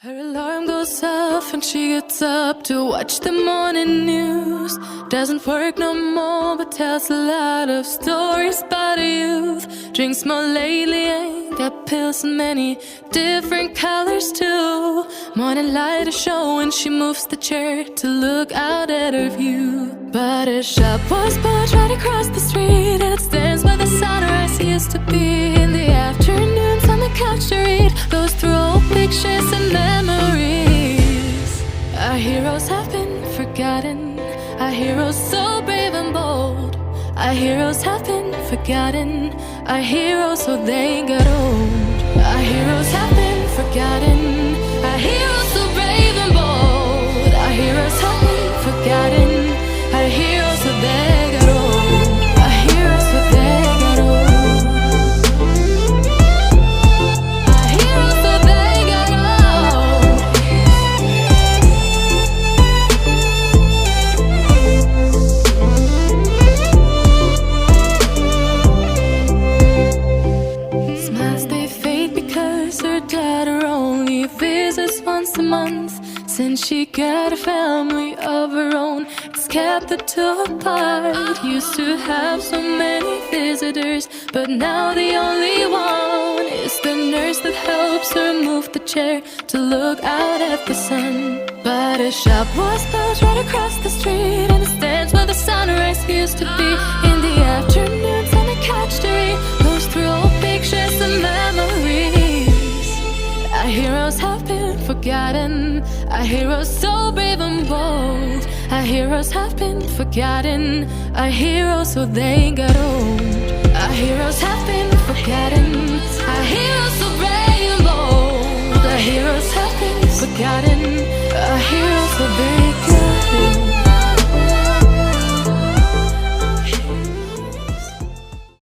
Her alarm goes off and she gets up to watch the morning news. Doesn't work no more but tells a lot of stories about her youth. Drinks more lately, ain't got pills in many different colors too. Morning light is showing, she moves the chair to look out at her view. But her shop was built right across the street, and it stands where the sunrise used to be. In the afternoons on the couch to read, goes through old pictures and memories. Our heroes have been forgotten, our heroes so brave and bold. Our heroes have been forgotten, our heroes so they got old. Our heroes have been forgotten, our heroes so brave and bold. Our heroes have been forgotten, our heroes so they got old. Our heroes so they got old. Our heroes so they got old. Smiles they fade because her daughter only visits once a month. Since she got a family of her own, it's kept the two apart. Used to have so many visitors, but now the only one is the nurse that helps her move the chair to look out at the sun. But her shop was built right across the street, and it stands where the sunrise used to be. In the afternoons on the couch to read, goes through old pictures and memories. Our heroes have been forgotten, our heroes so brave and bold. Our heroes have been forgotten, our heroes so they got old. Our heroes have been forgotten, our heroes so brave and bold. Our heroes have been forgotten, our heroes so they got old.